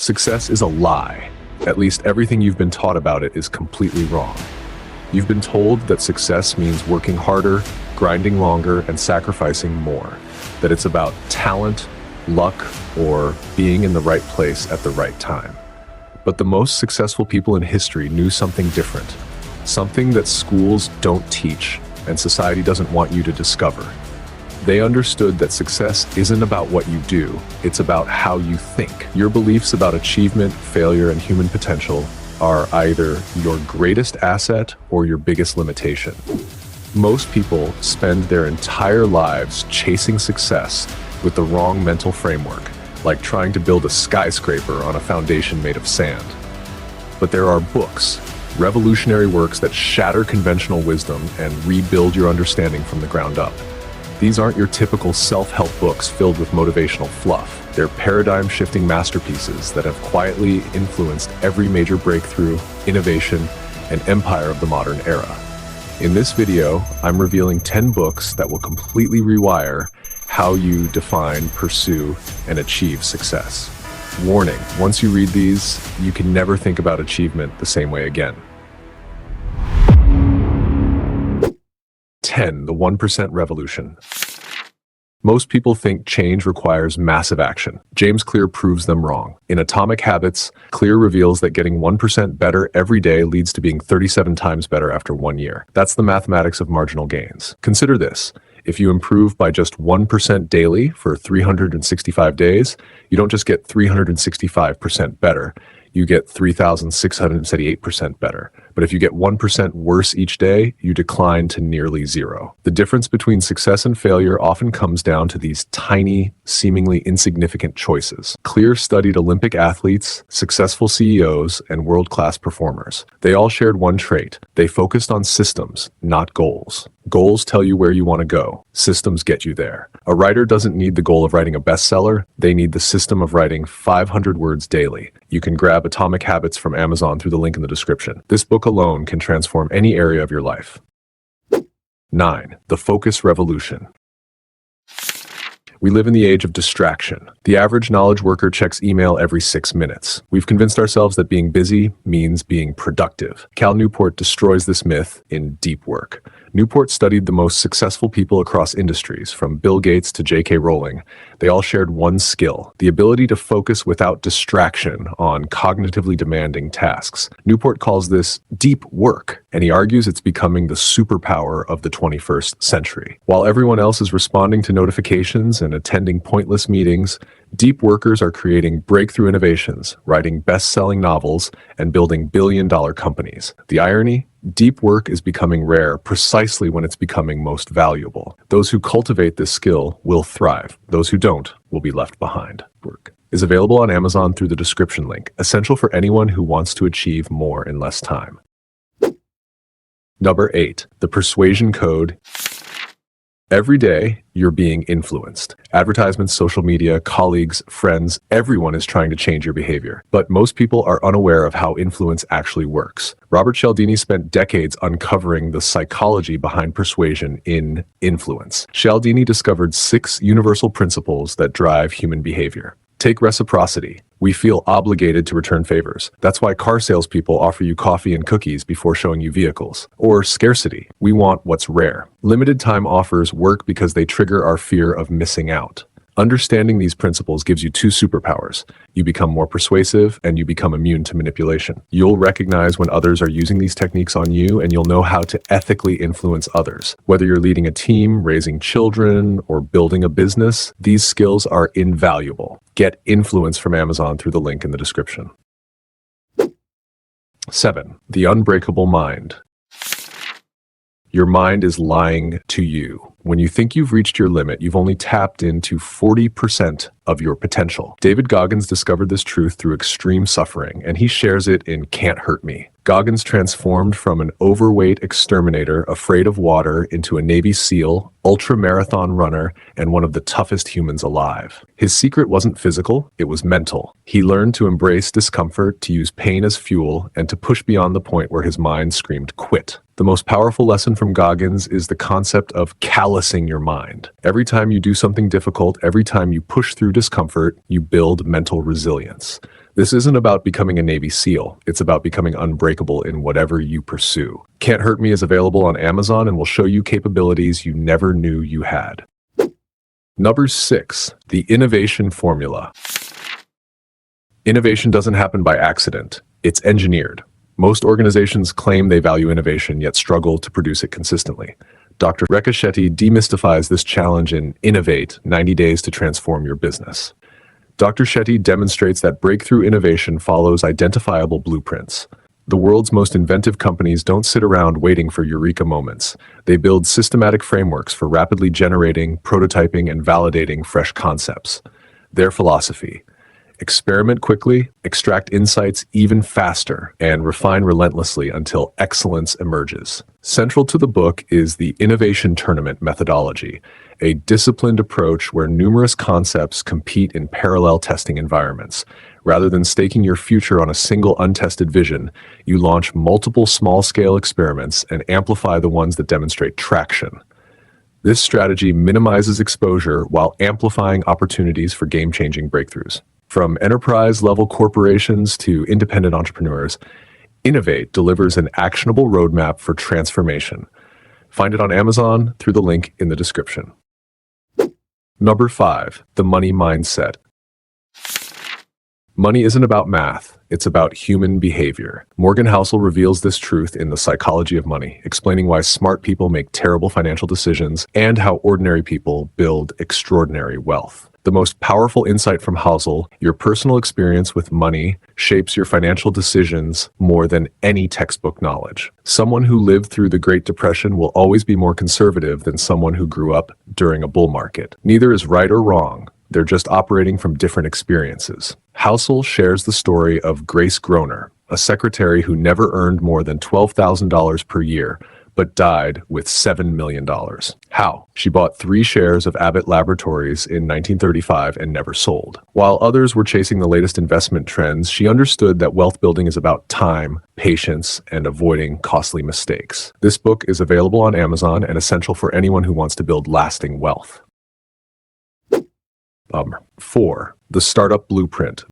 Success is a lie. At least everything you've been taught about it is completely wrong. You've been told that success means working harder, grinding longer, and sacrificing more. That it's about talent, luck, or being in the right place at the right time. But the most successful people in history knew something different. Something that schools don't teach and society doesn't want you to discover. They understood that success isn't about what you do, it's about how you think. Your beliefs about achievement, failure, and human potential are either your greatest asset or your biggest limitation. Most people spend their entire lives chasing success with the wrong mental framework, like trying to build a skyscraper on a foundation made of sand. But there are books, revolutionary works that shatter conventional wisdom and rebuild your understanding from the ground up. These aren't your typical self-help books filled with motivational fluff. They're paradigm-shifting masterpieces that have quietly influenced every major breakthrough, innovation, and empire of the modern era. In this video, I'm revealing 10 books that will completely rewire how you define, pursue, and achieve success. Warning, once you read these, you can never think about achievement the same way again. 10. The 1% Revolution. Most people think change requires massive action. James Clear proves them wrong. In Atomic Habits, Clear reveals that getting 1% better every day leads to being 37 times better after 1 year. That's the mathematics of marginal gains. Consider this. If you improve by just 1% daily for 365 days, you don't just get 365% better. You get 3,678% better. But if you get 1% worse each day, you decline to nearly zero. The difference between success and failure often comes down to these tiny, seemingly insignificant choices. Clear studied Olympic athletes, successful CEOs, and world-class performers. They all shared one trait. They focused on systems, not goals. Goals tell you where you want to go. Systems get you there. A writer doesn't need the goal of writing a bestseller. They need the system of writing 500 words daily. You can grab Atomic Habits from Amazon through the link in the description. This book alone can transform any area of your life. 9. The Focus Revolution. We live in the age of distraction. The average knowledge worker checks email every 6 minutes. We've convinced ourselves that being busy means being productive. Cal Newport destroys this myth in Deep Work. Newport studied the most successful people across industries, from Bill Gates to J.K. Rowling. They all shared one skill, the ability to focus without distraction on cognitively demanding tasks. Newport calls this deep work, and he argues it's becoming the superpower of the 21st century. While everyone else is responding to notifications and attending pointless meetings, deep workers are creating breakthrough innovations, writing best-selling novels, and building billion-dollar companies. The irony? Deep work is becoming rare precisely when it's becoming most valuable. Those who cultivate this skill will thrive. Those who don't will be left behind. Work is available on Amazon through the description link, essential for anyone who wants to achieve more in less time. Number 8. The Persuasion Code. Every day, you're being influenced. Advertisements, social media, colleagues, friends, everyone is trying to change your behavior. But most people are unaware of how influence actually works. Robert Cialdini spent decades uncovering the psychology behind persuasion in Influence. Cialdini discovered 6 universal principles that drive human behavior. Take reciprocity. We feel obligated to return favors. That's why car salespeople offer you coffee and cookies before showing you vehicles. Or scarcity. We want what's rare. Limited time offers work because they trigger our fear of missing out. Understanding these principles gives you 2 superpowers. You become more persuasive, and you become immune to manipulation. You'll recognize when others are using these techniques on you, and you'll know how to ethically influence others. Whether you're leading a team, raising children, or building a business, these skills are invaluable. Get Influence from Amazon through the link in the description. 7. The Unbreakable Mind. Your mind is lying to you. When you think you've reached your limit, you've only tapped into 40% of your potential. David Goggins discovered this truth through extreme suffering, and he shares it in Can't Hurt Me. Goggins transformed from an overweight exterminator afraid of water into a Navy SEAL, ultra-marathon runner, and one of the toughest humans alive. His secret wasn't physical, it was mental. He learned to embrace discomfort, to use pain as fuel, and to push beyond the point where his mind screamed quit. The most powerful lesson from Goggins is the concept of callousing your mind. Every time you do something difficult, every time you push through discomfort, you build mental resilience. This isn't about becoming a Navy SEAL. It's about becoming unbreakable in whatever you pursue. Can't Hurt Me is available on Amazon and will show you capabilities you never knew you had. Number 6, the innovation formula. Innovation doesn't happen by accident. It's engineered. Most organizations claim they value innovation, yet struggle to produce it consistently. Dr. Rekha Shetty demystifies this challenge in Innovate, 90 Days to Transform Your Business. Dr. Shetty demonstrates that breakthrough innovation follows identifiable blueprints. The world's most inventive companies don't sit around waiting for eureka moments. They build systematic frameworks for rapidly generating, prototyping, and validating fresh concepts. Their philosophy: experiment quickly, extract insights even faster, and refine relentlessly until excellence emerges. Central to the book is the Innovation Tournament methodology, a disciplined approach where numerous concepts compete in parallel testing environments. Rather than staking your future on a single untested vision, you launch multiple small-scale experiments and amplify the ones that demonstrate traction. This strategy minimizes exposure while amplifying opportunities for game-changing breakthroughs. From enterprise-level corporations to independent entrepreneurs, Innovate delivers an actionable roadmap for transformation. Find it on Amazon through the link in the description. Number 5, the money mindset. Money isn't about math, it's about human behavior. Morgan Housel reveals this truth in The Psychology of Money, explaining why smart people make terrible financial decisions and how ordinary people build extraordinary wealth. The most powerful insight from Housel: your personal experience with money shapes your financial decisions more than any textbook knowledge. Someone who lived through the Great Depression will always be more conservative than someone who grew up during a bull market. Neither is right or wrong. They're just operating from different experiences. Housel shares the story of Grace Groner, a secretary who never earned more than $12,000 per year, but died with $7 million. How? She bought 3 shares of Abbott Laboratories in 1935 and never sold. While others were chasing the latest investment trends, she understood that wealth building is about time, patience, and avoiding costly mistakes. This book is available on Amazon and essential for anyone who wants to build lasting wealth. 4, the startup blueprint.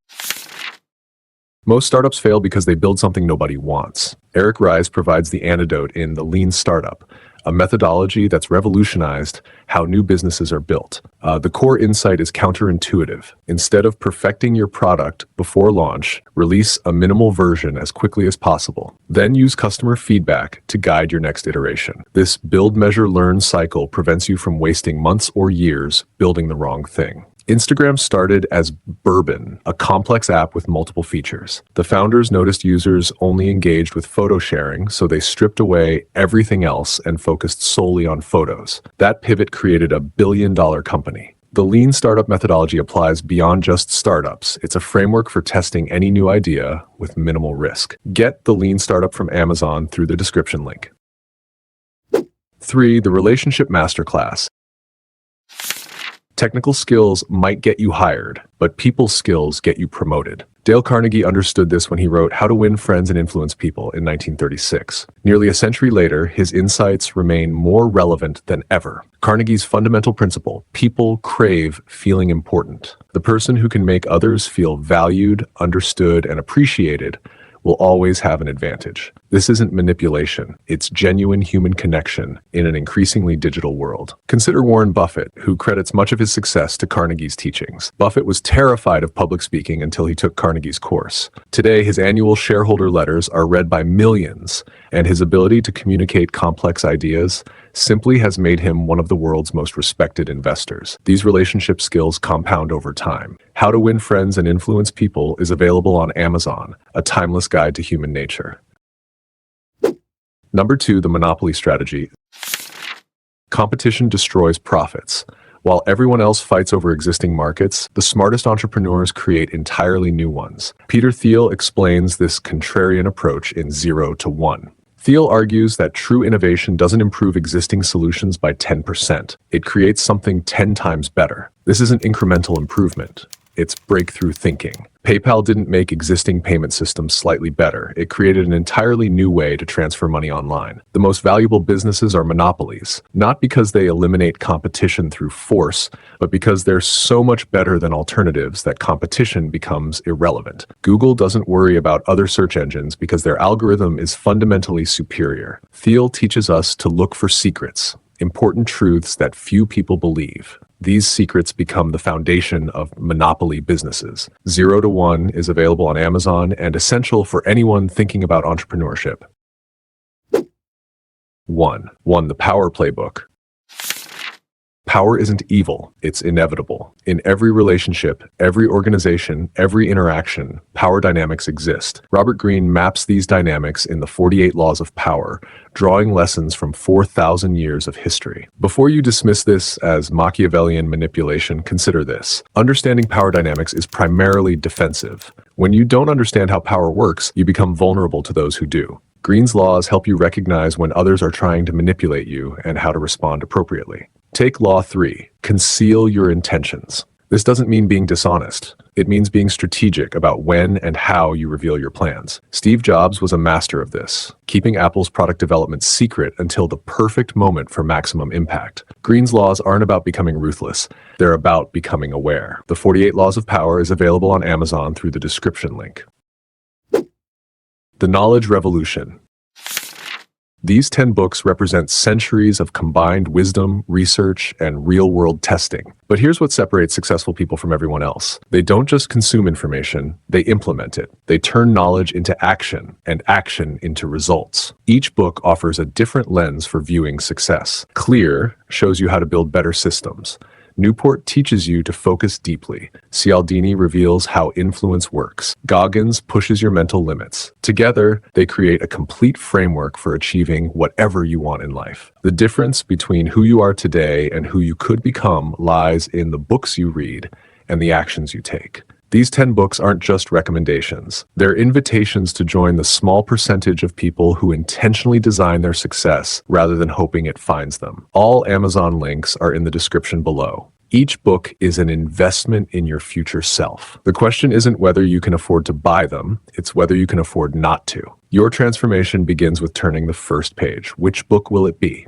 Most startups fail because they build something nobody wants. Eric Ries provides the antidote in The Lean Startup, a methodology that's revolutionized how new businesses are built. The core insight is counterintuitive. Instead of perfecting your product before launch, release a minimal version as quickly as possible. Then use customer feedback to guide your next iteration. This build, measure, learn cycle prevents you from wasting months or years building the wrong thing. Instagram started as Bourbon, a complex app with multiple features. The founders noticed users only engaged with photo sharing, so they stripped away everything else and focused solely on photos. That pivot created a billion-dollar company. The Lean Startup methodology applies beyond just startups. It's a framework for testing any new idea with minimal risk. Get The Lean Startup from Amazon through the description link. 3, the Relationship Masterclass. Technical skills might get you hired, but people skills get you promoted. Dale Carnegie understood this when he wrote How to Win Friends and Influence People in 1936. Nearly a century later, his insights remain more relevant than ever. Carnegie's fundamental principle: people crave feeling important. The person who can make others feel valued, understood, and appreciated will always have an advantage. This isn't manipulation, it's genuine human connection in an increasingly digital world. Consider Warren Buffett, who credits much of his success to Carnegie's teachings. Buffett was terrified of public speaking until he took Carnegie's course. Today, his annual shareholder letters are read by millions, and his ability to communicate complex ideas simply has made him one of the world's most respected investors. These relationship skills compound over time. How to Win Friends and Influence People is available on Amazon, a timeless guide to human nature. Number 2, the monopoly strategy. Competition destroys profits. While everyone else fights over existing markets, the smartest entrepreneurs create entirely new ones. Peter Thiel explains this contrarian approach in 0 to 1. Thiel argues that true innovation doesn't improve existing solutions by 10%. It creates something 10 times better. This isn't incremental improvement. It's breakthrough thinking. PayPal didn't make existing payment systems slightly better. It created an entirely new way to transfer money online. The most valuable businesses are monopolies, not because they eliminate competition through force, but because they're so much better than alternatives that competition becomes irrelevant. Google doesn't worry about other search engines because their algorithm is fundamentally superior. Thiel teaches us to look for secrets, important truths that few people believe. These secrets become the foundation of monopoly businesses. 0 to 1 is available on Amazon and essential for anyone thinking about entrepreneurship. 1. The Power Playbook. Power isn't evil, it's inevitable. In every relationship, every organization, every interaction, power dynamics exist. Robert Greene maps these dynamics in the 48 Laws of Power, drawing lessons from 4,000 years of history. Before you dismiss this as Machiavellian manipulation, consider this. Understanding power dynamics is primarily defensive. When you don't understand how power works, you become vulnerable to those who do. Greene's laws help you recognize when others are trying to manipulate you and how to respond appropriately. Take Law 3, conceal your intentions. This doesn't mean being dishonest. It means being strategic about when and how you reveal your plans. Steve Jobs was a master of this, keeping Apple's product development secret until the perfect moment for maximum impact. Greene's laws aren't about becoming ruthless. They're about becoming aware. The 48 Laws of Power is available on Amazon through the description link. The Knowledge Revolution. These 10 books represent centuries of combined wisdom, research, and real-world testing. But here's what separates successful people from everyone else. They don't just consume information, they implement it. They turn knowledge into action, and action into results. Each book offers a different lens for viewing success. Clear shows you how to build better systems. Newport teaches you to focus deeply. Cialdini reveals how influence works. Goggins pushes your mental limits. Together, they create a complete framework for achieving whatever you want in life. The difference between who you are today and who you could become lies in the books you read and the actions you take. These 10 books aren't just recommendations. They're invitations to join the small percentage of people who intentionally design their success rather than hoping it finds them. All Amazon links are in the description below. Each book is an investment in your future self. The question isn't whether you can afford to buy them, it's whether you can afford not to. Your transformation begins with turning the first page. Which book will it be?